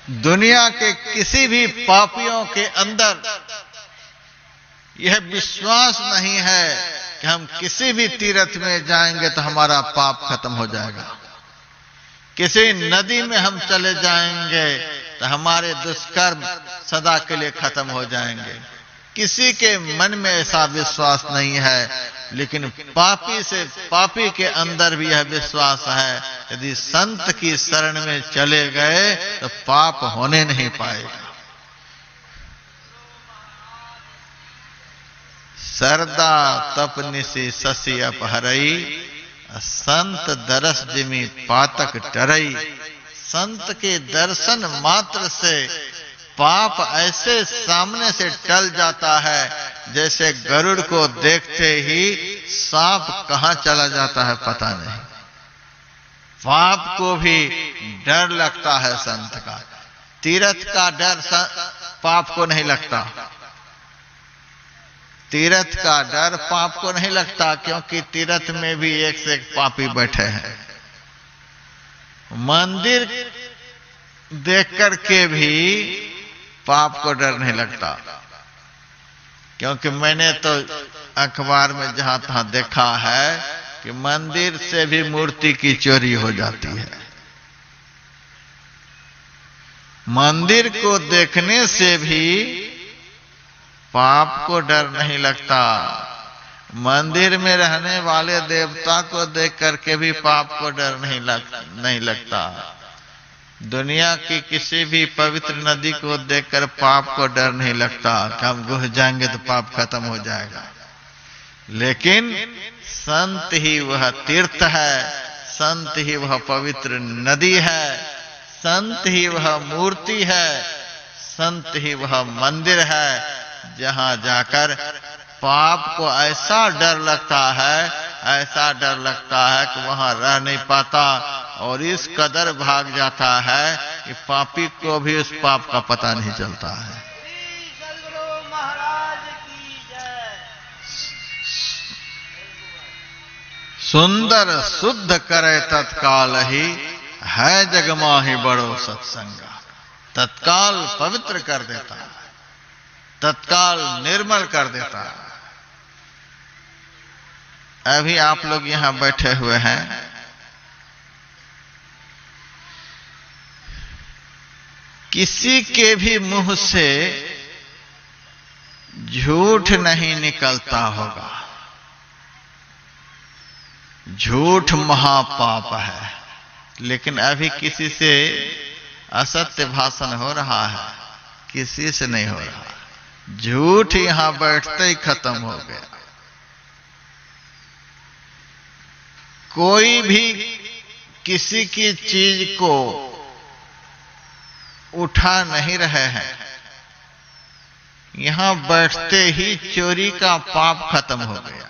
दुनिया के किसी भी पापियों के अंदर यह विश्वास नहीं है कि हम किसी भी तीर्थ में जाएंगे तो हमारा पाप खत्म हो जाएगा। किसी नदी में हम चले जाएंगे तो हमारे दुष्कर्म सदा के लिए खत्म हो जाएंगे। किसी के मन में ऐसा विश्वास नहीं है, लेकिन पापी के अंदर भी यह विश्वास है, यदि संत की शरण में चले गए तो पाप होने नहीं पाएगा। सरदा तपनिसी ससी अपहरई, संत दरस जिमी पातक टरई। संत के दर्शन मात्र से पाप ऐसे सामने से टल जाता है जैसे गरुड़ को देखते ही सांप कहां चला जाता है पता नहीं। पाप को भी डर लगता है संत का। तीर्थ का डर पाप को नहीं लगता। तीर्थ का डर पाप को नहीं लगता, क्योंकि तीर्थ में भी एक से एक पापी बैठे हैं। मंदिर देख करके भी पाप को डर नहीं लगता, क्योंकि मैंने तो अखबार में जहां तहां देखा है कि मंदिर से भी मूर्ति की चोरी हो जाती है। मंदिर को देखने से भी पाप को डर नहीं लगता। मंदिर में रहने वाले देवता को देख करके भी पाप को डर नहीं लगता। दुनिया की किसी भी पवित्र नदी को देखकर पाप को डर नहीं लगता कि हम घुस जाएंगे तो पाप खत्म हो जाएगा। लेकिन संत ही वह तीर्थ है, संत ही वह पवित्र नदी है, संत ही वह मूर्ति है, संत ही वह मंदिर है, जहां जाकर पाप को ऐसा डर लगता है, ऐसा डर लगता है कि वहां रह नहीं पाता, और इस कदर भाग जाता है कि पापी को भी उस पाप का पता नहीं चलता है। सुंदर शुद्ध करे तत्काल ही, है जगमाही बड़ो सत्संगा। तत्काल पवित्र कर देता है, तत्काल निर्मल कर देता है। अभी आप लोग यहां बैठे हुए हैं, किसी के भी मुंह से झूठ नहीं निकलता होगा। झूठ महापाप है, लेकिन अभी किसी से असत्य भाषण हो रहा है, किसी से नहीं हो रहा। झूठ यहां बैठते ही खत्म हो गया। कोई भी किसी की चीज को उठा नहीं रहे हैं, यहां बैठते ही चोरी का पाप खत्म हो गया।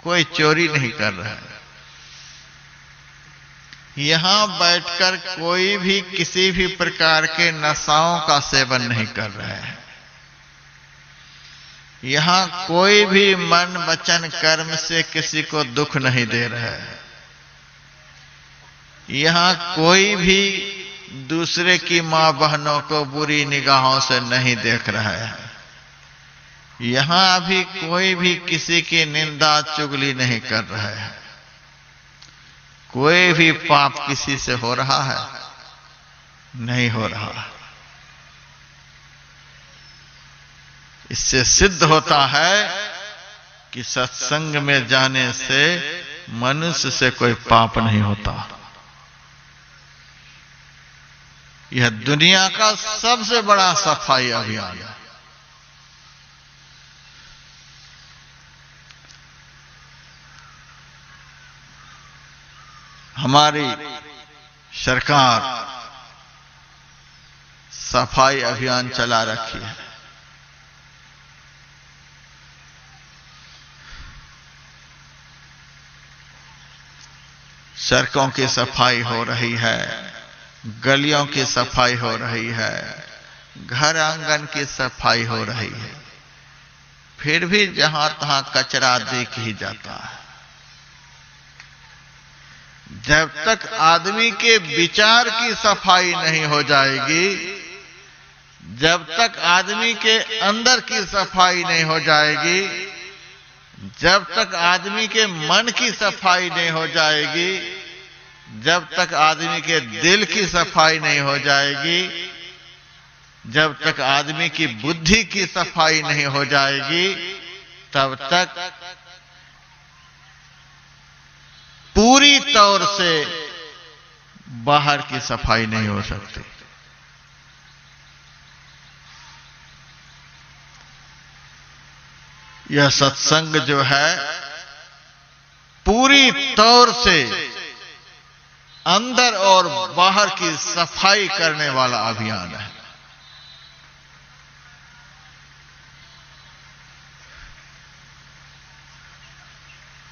कोई चोरी नहीं कर रहा है। यहां बैठकर कोई भी किसी भी प्रकार के नशाओं का सेवन नहीं कर रहे हैं। यहां कोई भी मन वचन कर्म से किसी को दुख नहीं दे रहा है। यहां कोई भी दूसरे की मां बहनों को बुरी निगाहों से नहीं देख रहा है। यहां अभी कोई भी किसी की निंदा चुगली नहीं कर रहा है। कोई भी पाप किसी से हो रहा है? नहीं हो रहा। इससे सिद्ध होता है कि सत्संग में जाने से मनुष्य से कोई पाप नहीं होता। यह दुनिया का सबसे बड़ा सफाई अभियान है। हमारी सरकार सफाई अभियान चला रखी है। सड़कों की सफाई हो रही है, गलियों की सफाई हो रही है, घर आंगन की सफाई हो रही है। फिर भी जहां तहां कचरा दिख ही जाता है। जब तक आदमी के विचार की सफाई नहीं हो जाएगी, जब तक आदमी के अंदर की सफाई नहीं हो जाएगी, जब तक आदमी के मन की सफाई नहीं हो जाएगी, जब तक आदमी के दिल की सफाई नहीं हो जाएगी, जब तक आदमी की बुद्धि की सफाई नहीं हो जाएगी, तब तक पूरी तौर से बाहर की सफाई नहीं हो सकती। यह सत्संग जो है पूरी तौर से अंदर और बाहर की सफाई करने वाला अभियान है।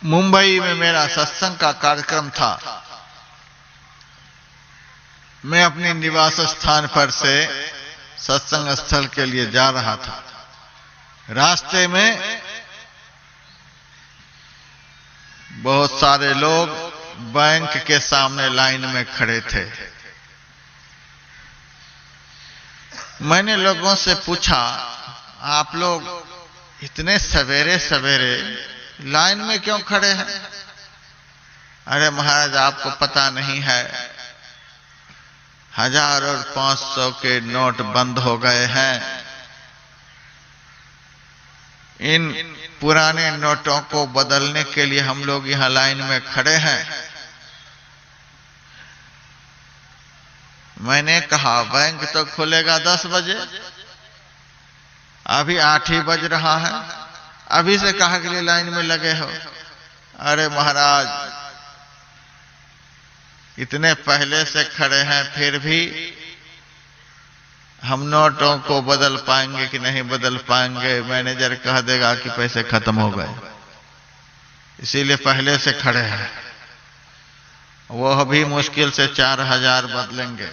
मुंबई में मेरा सत्संग का कार्यक्रम था। मैं अपने निवास स्थान पर से सत्संग स्थल के लिए जा रहा था। रास्ते में बहुत सारे लोग बैंक के सामने लाइन में खड़े थे। मैंने लोगों से पूछा, आप लोग इतने सवेरे सवेरे लाइन में क्यों खड़े हैं? अरे महाराज, आपको पता नहीं है, 1000 और 500 के नोट बंद हो गए हैं। इन पुराने नोटों को बदलने के लिए हम लोग यहां लाइन में खड़े हैं। मैंने कहा, बैंक तो खुलेगा 10 बजे, अभी 8 ही बज रहा है, अभी से कहा के लिए लाइन में लगे हो? अरे महाराज, इतने पहले से खड़े हैं, फिर भी हम नोटों को बदल पाएंगे कि नहीं बदल पाएंगे? मैनेजर कह देगा कि पैसे खत्म हो गए, इसीलिए पहले से खड़े हैं। वो भी मुश्किल से 4000 बदलेंगे।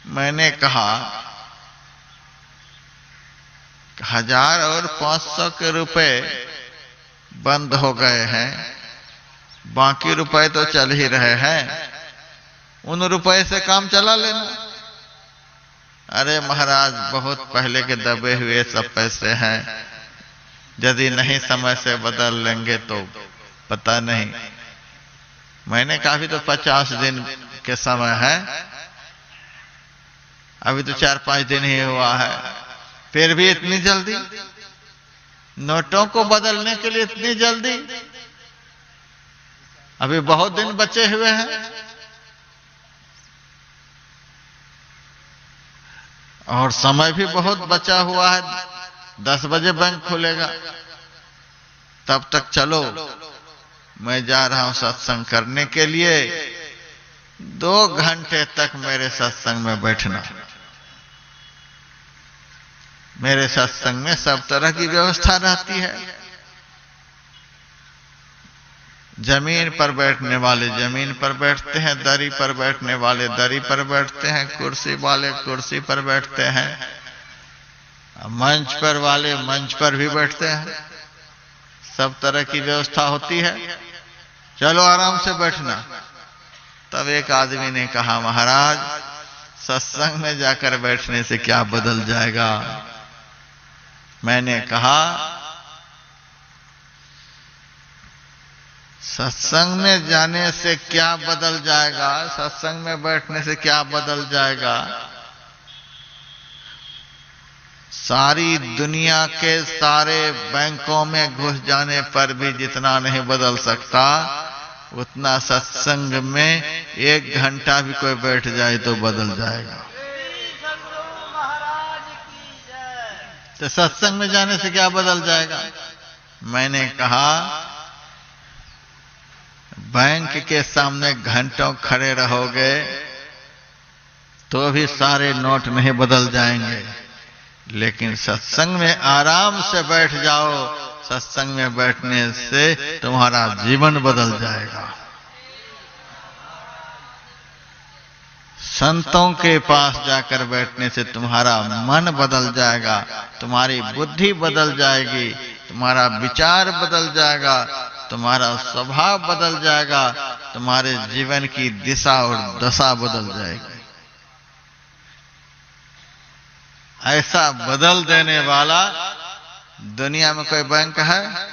मैंने कहा, 1000 और 500 के रुपए बंद हो गए हैं, बाकी रुपए तो चल ही रहे हैं, उन रुपए से काम चला लेना। अरे महाराज, बहुत पहले के दबे हुए सब पैसे हैं, यदि नहीं समय से बदल लेंगे तो पता नहीं। मैंने कहा, अभी तो 50 दिन के समय है, अभी तो 4-5 दिन ही हुआ है, फिर भी इतनी जल्दी? नोटों को बदलने के लिए इतनी जल्दी? अभी बहुत दिन बचे हुए हैं और समय भी बहुत बचा हुआ है। 10 बजे बैंक खुलेगा, तब तक चलो, मैं जा रहा हूं सत्संग करने के लिए। 2 घंटे तक मेरे सत्संग में बैठना। मेरे सत्संग में सब तरह की व्यवस्था रहती है। जमीन पर बैठने वाले जमीन पर बैठते हैं, दरी पर बैठने वाले दरी पर बैठते हैं, कुर्सी वाले कुर्सी पर बैठते हैं, मंच पर वाले मंच पर भी बैठते हैं। सब तरह की व्यवस्था होती है, चलो आराम से बैठना। तब एक आदमी ने कहा, महाराज, सत्संग में जाकर बैठने से क्या बदल जाएगा? मैंने कहा, सत्संग में जाने से क्या बदल जाएगा? सत्संग में बैठने से क्या बदल जाएगा? सारी दुनिया के सारे बैंकों में घुस जाने पर भी जितना नहीं बदल सकता, उतना सत्संग में 1 घंटा भी कोई बैठ जाए तो बदल जाएगा। तो सत्संग में जाने से क्या बदल जाएगा? मैंने कहा, बैंक के सामने घंटों खड़े रहोगे तो भी सारे नोट नहीं बदल जाएंगे, लेकिन सत्संग में आराम से बैठ जाओ, सत्संग में बैठने से तुम्हारा जीवन बदल जाएगा। संतों के पास जाकर बैठने से तुम्हारा मन बदल जाएगा, तुम्हारी बुद्धि बदल जाएगी, तुम्हारा विचार बदल जाएगा, तुम्हारा स्वभाव बदल जाएगा, तुम्हारे जीवन की दिशा और दशा बदल जाएगी। ऐसा बदल देने वाला दुनिया में कोई बैंक है,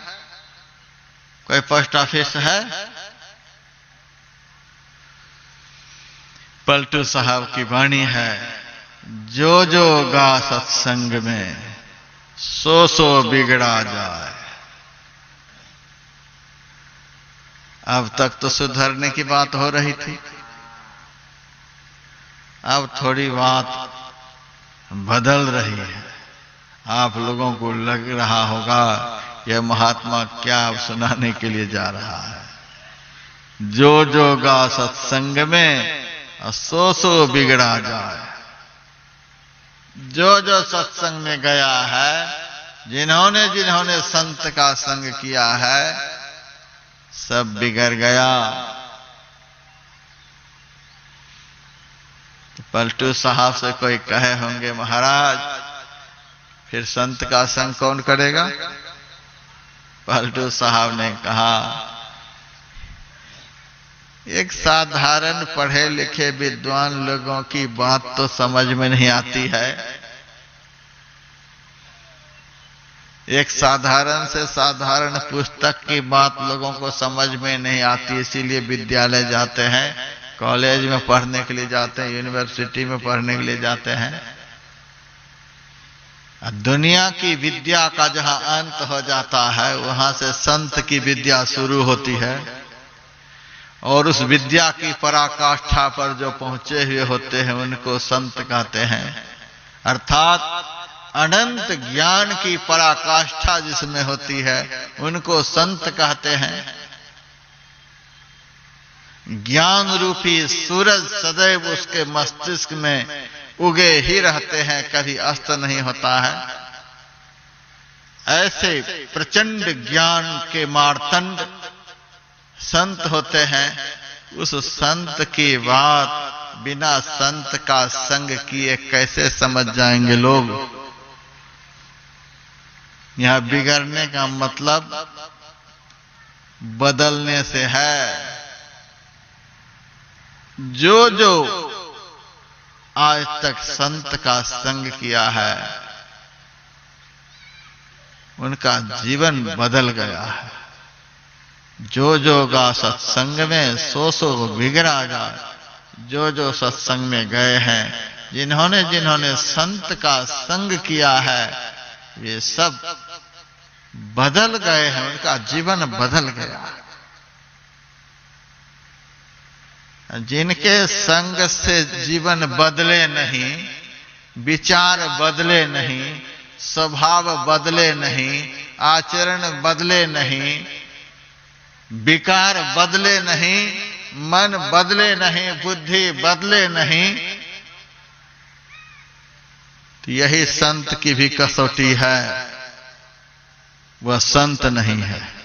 कोई पोस्ट ऑफिस है? पलटू साहब की वाणी है, जो जो गा सत्संग में सो सो बिगड़ा जाए। अब तक तो सुधरने की बात हो रही थी, अब थोड़ी बात बदल रही है। आप लोगों को लग रहा होगा यह महात्मा क्या अब सुनाने के लिए जा रहा है। जो जो गा सत्संग में सो सो बिगड़ा जाए। जो जो सत्संग में गया है, जिन्होंने जिन्होंने संत का संग किया है, सब बिगड़ गया। पलटू साहब से कोई कहे होंगे, महाराज फिर संत का संग कौन करेगा? पलटू साहब ने कहा, एक साधारण पढ़े लिखे विद्वान लोगों की बात तो समझ में नहीं आती है। एक साधारण से साधारण पुस्तक की बात लोगों को समझ में नहीं आती, इसीलिए विद्यालय जाते हैं, कॉलेज में पढ़ने के लिए जाते हैं, यूनिवर्सिटी में पढ़ने के लिए जाते हैं। दुनिया की विद्या का जहां अंत हो जाता है, वहां से संत की विद्या शुरू होती है। और उस विद्या की पराकाष्ठा पर जो पहुंचे हुए होते हैं, उनको संत कहते हैं। अर्थात अनंत ज्ञान की पराकाष्ठा जिसमें होती है, उनको संत कहते हैं। ज्ञान रूपी सूरज सदैव उसके मस्तिष्क में उगे ही रहते हैं, कभी अस्त नहीं होता है। ऐसे प्रचंड ज्ञान के मार्तंड संत होते हैं। उस संत की बात बिना संत का संग किए कैसे समझ जाएंगे लोग? यहां बिगड़ने का मतलब बदलने से है। जो जो आज तक संत का संग किया है, उनका जीवन बदल गया है। जो जो गा सत्संग में सो सो बिगड़ा जाए। जो जो सत्संग में गए हैं, जिन्होंने जिन्होंने संत का संग किया है, वे सब बदल गए हैं, उनका जीवन बदल गया। जिनके संग से जीवन बदले नहीं, विचार बदले नहीं, स्वभाव बदले नहीं, आचरण बदले नहीं, विकार बदले नहीं, मन बदले नहीं, बुद्धि बदले नहीं, तो यही संत की भी कसौटी है। वह संत नहीं है।